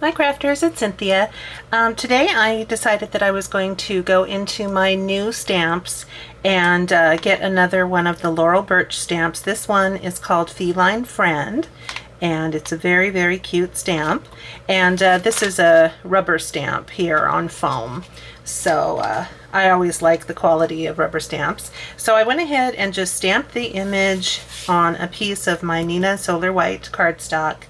Hi crafters, it's Cynthia. Today I decided that I was going to go into my new stamps and get another one of the Laurel Burch stamps. This one is called Feline Friend, and it's a very, very cute stamp. And this is a rubber stamp here on foam. So I always like the quality of rubber stamps. So I went ahead and just stamped the image on a piece of my Nina Solar White cardstock.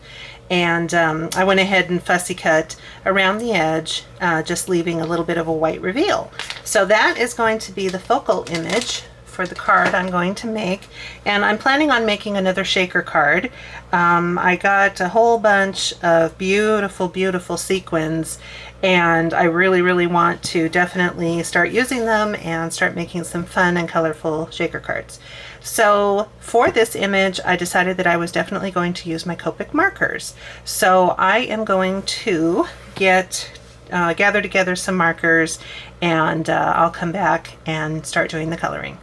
And I went ahead and fussy cut around the edge, just leaving a little bit of a white reveal. So that is going to be the focal image for the card I'm going to make. And I'm planning on making another shaker card. I got a whole bunch of beautiful, beautiful sequins, and I really, really want to definitely start using them and start making some fun and colorful shaker cards. So for this image, I decided that I was definitely going to use my Copic markers. So I am going to gather together some markers, and I'll come back and start doing the coloring.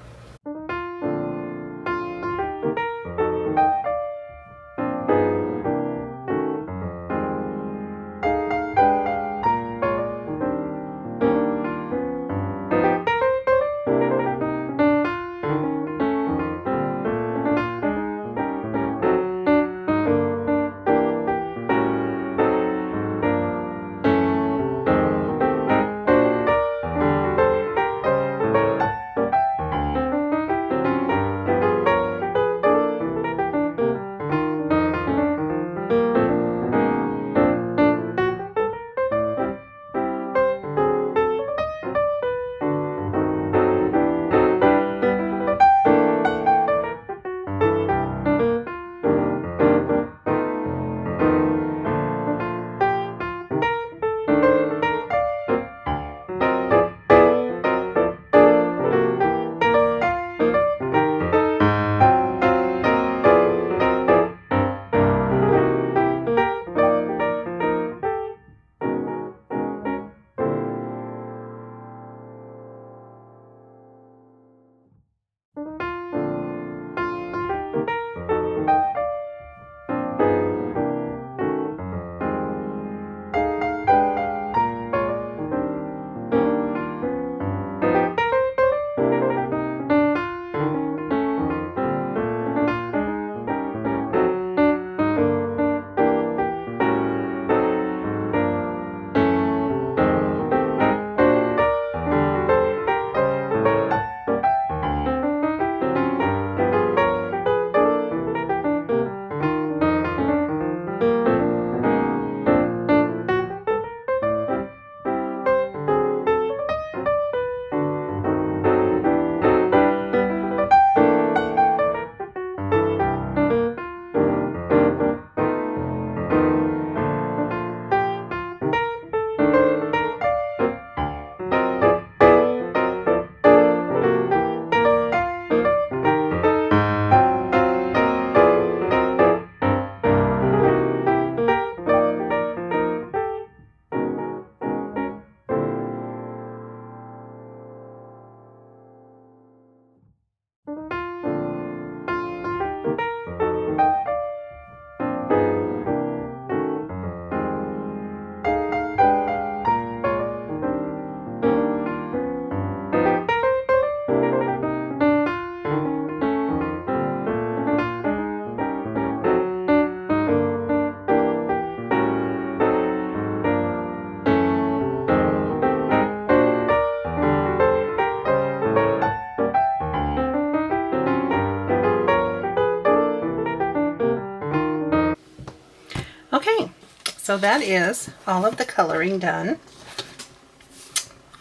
Okay, so that is all of the coloring done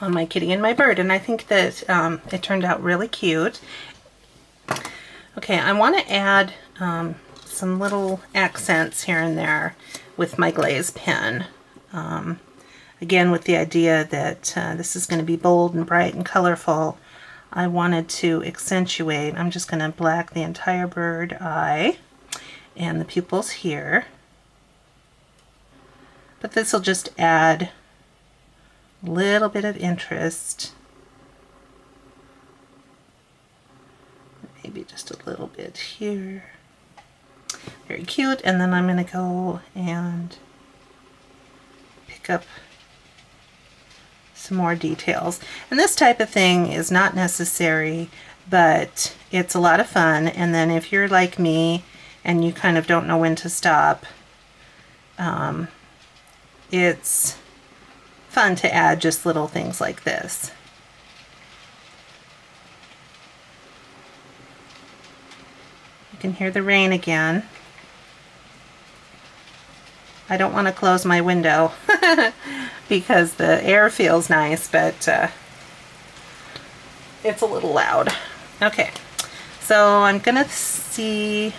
on my kitty and my bird, and I think that it turned out really cute. Okay, I want to add some little accents here and there with my glaze pen. Again, with the idea that this is going to be bold and bright and colorful, I wanted to accentuate. I'm just going to black the entire bird eye and the pupils here. But this will just add a little bit of interest. Maybe just a little bit here. Very cute. And then I'm going to go and pick up some more details. And this type of thing is not necessary, but it's a lot of fun. And then if you're like me and you kind of don't know when to stop, it's fun to add just little things like this. You can hear the rain again. I don't want to close my window because the air feels nice, but it's a little loud. Okay, so I'm gonna see.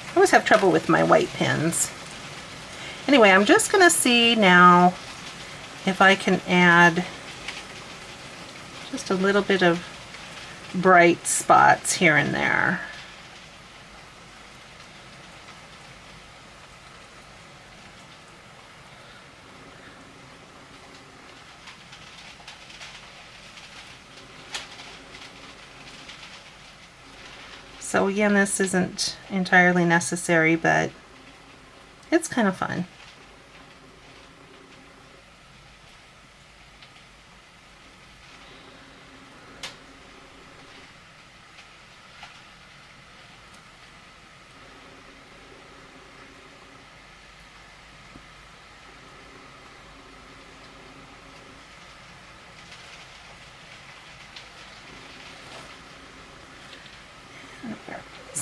I always have trouble with my white pens. Anyway, I'm just gonna see now if I can add just a little bit of bright spots here and there. So again, this isn't entirely necessary, but it's kind of fun.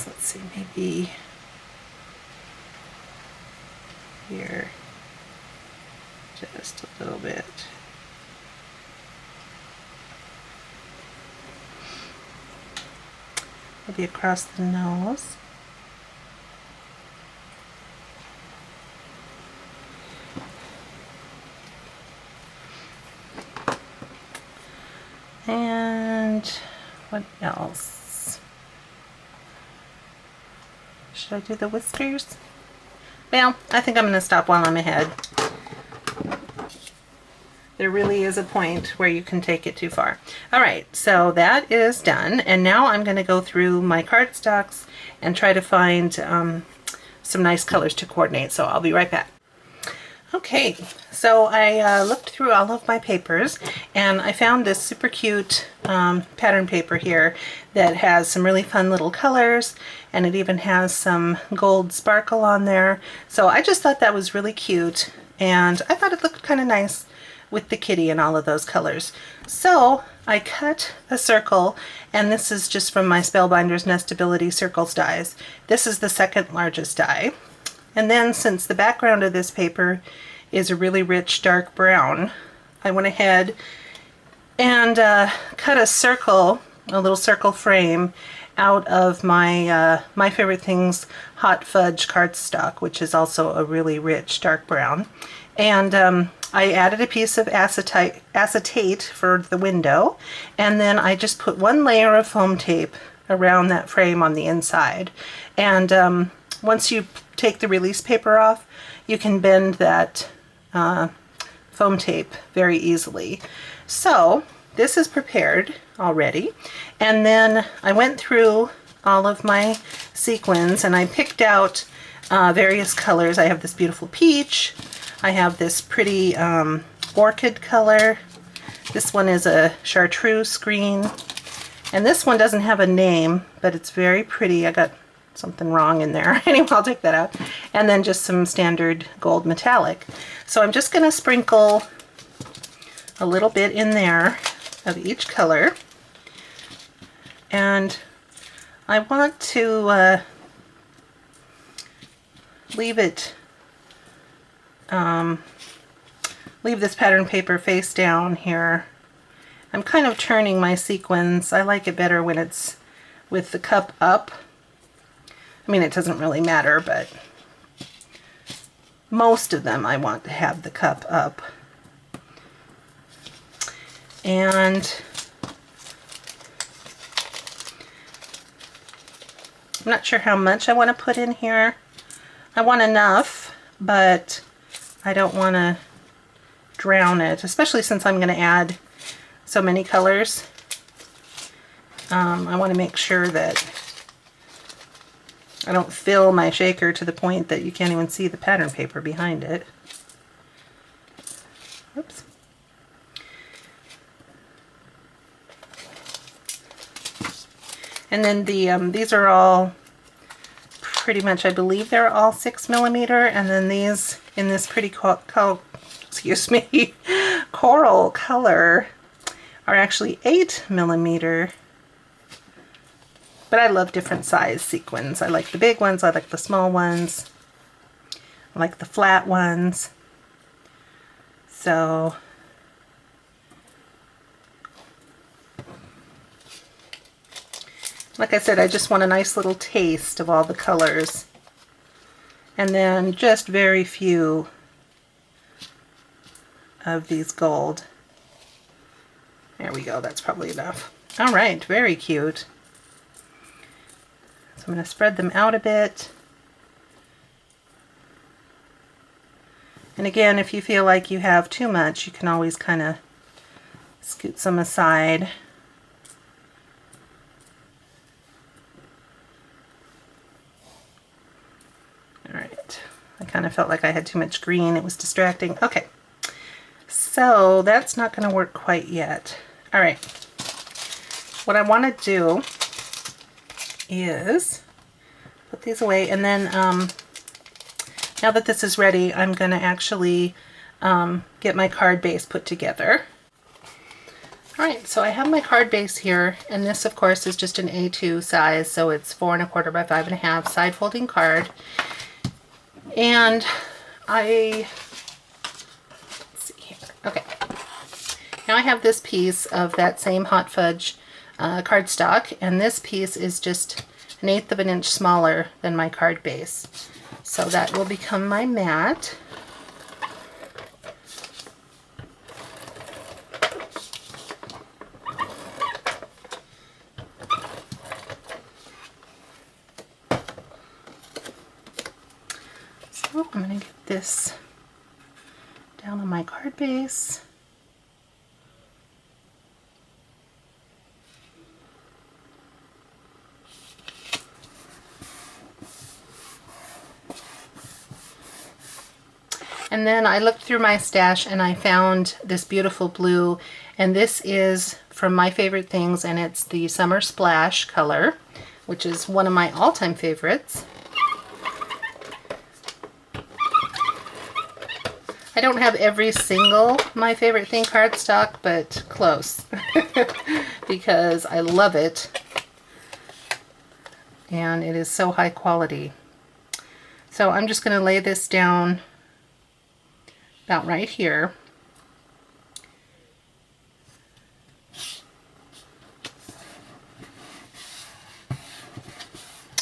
Let's see, maybe here, just a little bit. Maybe across the nose. And what else? Should I do the whiskers? Well, I think I'm going to stop while I'm ahead. There really is a point where you can take it too far. All right, so that is done. And now I'm going to go through my cardstocks and try to find some nice colors to coordinate. So I'll be right back. Okay, so I looked through all of my papers and I found this super cute pattern paper here that has some really fun little colors, and it even has some gold sparkle on there. So I just thought that was really cute, and I thought it looked kind of nice with the kitty and all of those colors. So I cut a circle, and this is just from my Spellbinders Nestability Circles dies. This is the second largest die. And then, since the background of this paper is a really rich dark brown, I went ahead and cut a circle, a little circle frame, out of my My Favorite Things Hot Fudge cardstock, which is also a really rich dark brown. And I added a piece of acetate for the window, and then I just put one layer of foam tape around that frame on the inside. And once you take the release paper off, you can bend that foam tape very easily. So this is prepared already, and then I went through all of my sequins and I picked out various colors. I have this beautiful peach, I have this pretty orchid color, this one is a chartreuse green, and this one doesn't have a name, but it's very pretty. I got something wrong in there. Anyway, I'll take that out. And then just some standard gold metallic. So I'm just going to sprinkle a little bit in there of each color. And I want to leave this pattern paper face down here. I'm kind of turning my sequins. I like it better when it's with the cup up. I mean, it doesn't really matter, but most of them I want to have the cup up. And I'm not sure how much I want to put in here. I want enough, but I don't want to drown it, especially since I'm going to add so many colors. I want to make sure that I don't fill my shaker to the point that you can't even see the pattern paper behind it. Oops. And then these are all pretty much, I believe they're all 6mm, and then these in this pretty excuse me, coral color are actually 8mm. But I love different size sequins. I like the big ones, I like the small ones, I like the flat ones. So like I said, I just want a nice little taste of all the colors. And then just very few of these gold. There we go, that's probably enough. All right, very cute. So I'm going to spread them out a bit. And again, if you feel like you have too much, you can always kind of scoot some aside. All right, I kind of felt like I had too much green. It was distracting. Okay, so that's not going to work quite yet. All right, what I want to do is put these away, and then now that this is ready, I'm going to actually get my card base put together. All right, so I have my card base here, and this of course is just an A2 size, so it's 4 1/4 by 5 1/2 side folding card. And let's see here. Okay, now I have this piece of that same Hot Fudge cardstock, and this piece is just 1/8 of an inch smaller than my card base. So that will become my mat. So I'm going to get this down on my card base. And then I looked through my stash and I found this beautiful blue, and this is from my favorite things, and it's the Summer Splash color, which is one of my all-time favorites. I don't have every single my favorite thing cardstock, but close because I love it and it is so high quality. So I'm just going to lay this down about right here.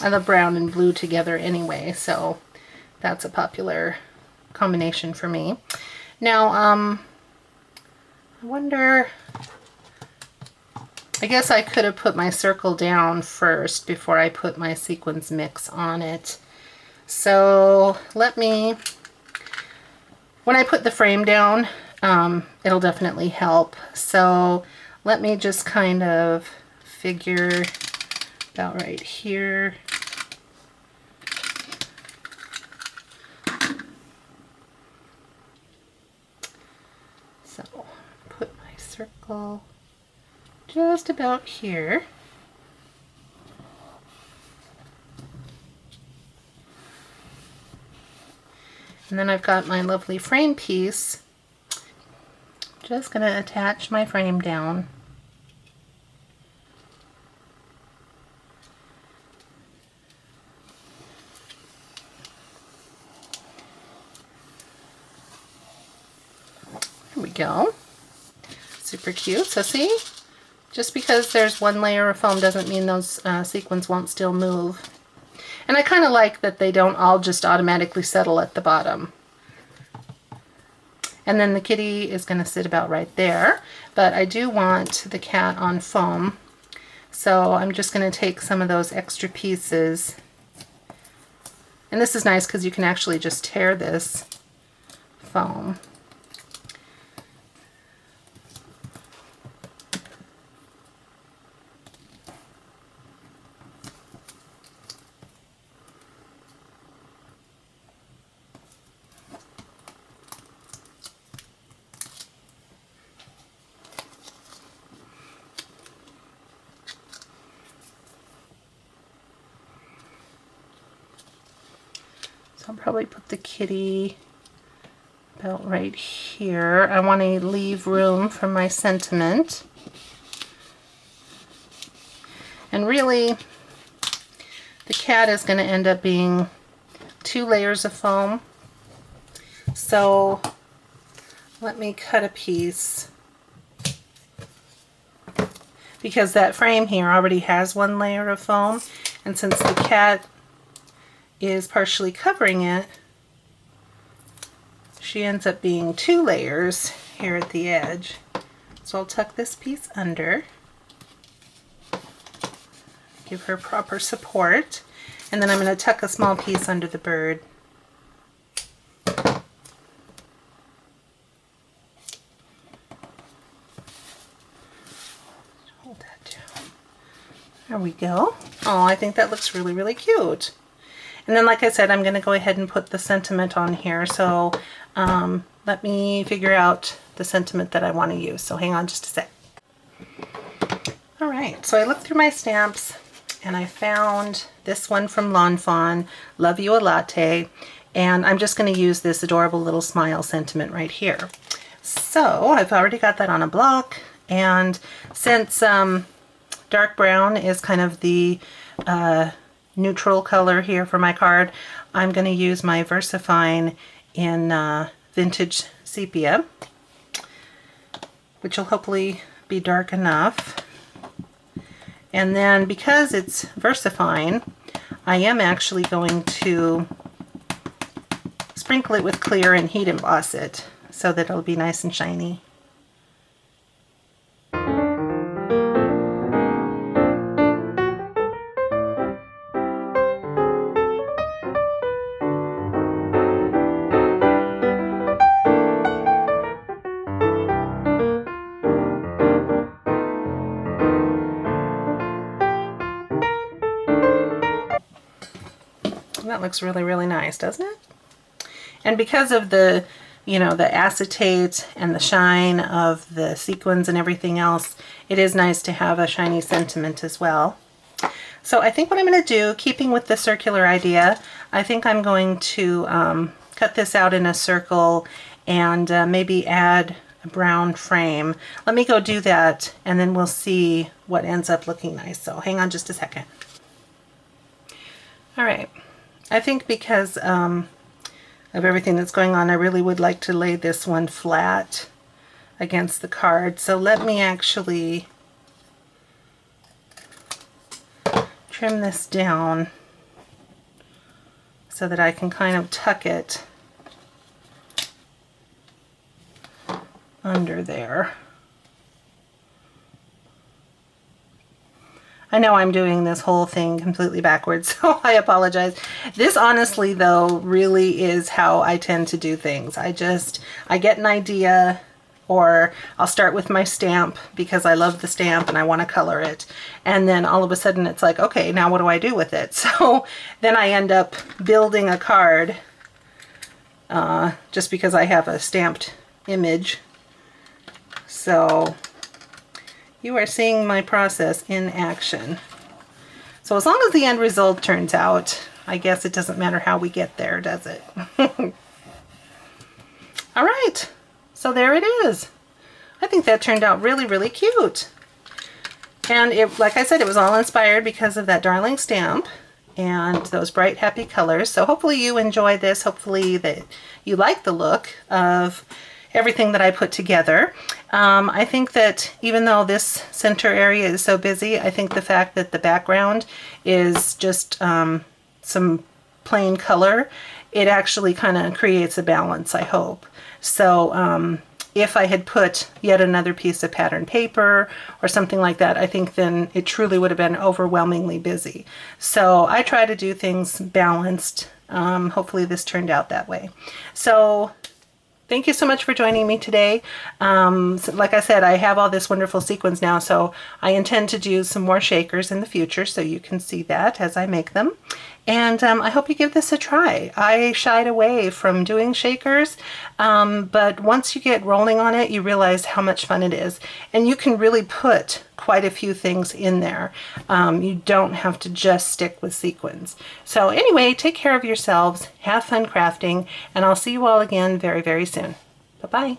I love brown and blue together anyway, so that's a popular combination for me. Now, I wonder, I guess I could have put my circle down first before I put my sequins mix on it. So let me, when I put the frame down, it'll definitely help. So let me just kind of figure about right here. So put my circle just about here. And then I've got my lovely frame piece. Just going to attach my frame down. There we go. Super cute. So see, just because there's one layer of foam doesn't mean those sequins won't still move. And I kind of like that they don't all just automatically settle at the bottom. And then the kitty is going to sit about right there, but I do want the cat on foam. So I'm just going to take some of those extra pieces. And this is nice because you can actually just tear this foam. I'll probably put the kitty about right here. I want to leave room for my sentiment. And really, the cat is going to end up being 2 layers of foam. So let me cut a piece, because that frame here already has 1 layer of foam, and since the cat is partially covering it, she ends up being 2 layers here at the edge. So I'll tuck this piece under, give her proper support, and then I'm going to tuck a small piece under the bird. Hold that down. There we go. Oh, I think that looks really, really cute. And then, like I said, I'm going to go ahead and put the sentiment on here. So let me figure out the sentiment that I want to use. So hang on just a sec. All right, so I looked through my stamps and I found this one from Lawn Fawn, Love You a Latte. And I'm just going to use this adorable little smile sentiment right here. So I've already got that on a block. And since dark brown is kind of the neutral color here for my card, I'm going to use my VersaFine in Vintage Sepia, which will hopefully be dark enough. And then because it's VersaFine, I am actually going to sprinkle it with clear and heat emboss it so that it'll be nice and shiny. That looks really, really nice, doesn't it? And because of the, the acetate and the shine of the sequins and everything else, it is nice to have a shiny sentiment as well. So I think what I'm going to do, keeping with the circular idea, I think I'm going to cut this out in a circle and maybe add a brown frame. Let me go do that and then we'll see what ends up looking nice. So hang on just a second. All right. I think because of everything that's going on, I really would like to lay this one flat against the card. So let me actually trim this down so that I can kind of tuck it under there. I know I'm doing this whole thing completely backwards, so I apologize. This honestly, though, really is how I tend to do things. I get an idea, or I'll start with my stamp because I love the stamp and I want to color it. And then all of a sudden it's like, okay, now what do I do with it? So then I end up building a card just because I have a stamped image. So you are seeing my process in action. So as long as the end result turns out, I guess it doesn't matter how we get there, does it? All right, so there it is. I think that turned out really, really cute. And it, like I said, it was all inspired because of that darling stamp and those bright, happy colors. So hopefully you enjoy this. Hopefully that you like the look of everything that I put together. I think that even though this center area is so busy, I think the fact that the background is just some plain color, it actually kind of creates a balance, I hope. So if I had put yet another piece of pattern paper or something like that, I think then it truly would have been overwhelmingly busy. So I try to do things balanced. Hopefully this turned out that way. So thank you so much for joining me today. Like I said, I have all this wonderful sequins now, so I intend to do some more shakers in the future, so you can see that as I make them. And I hope you give this a try. I shied away from doing shakers, but once you get rolling on it, you realize how much fun it is. And you can really put quite a few things in there. You don't have to just stick with sequins. So anyway, take care of yourselves, have fun crafting, and I'll see you all again very, very soon. Bye-bye.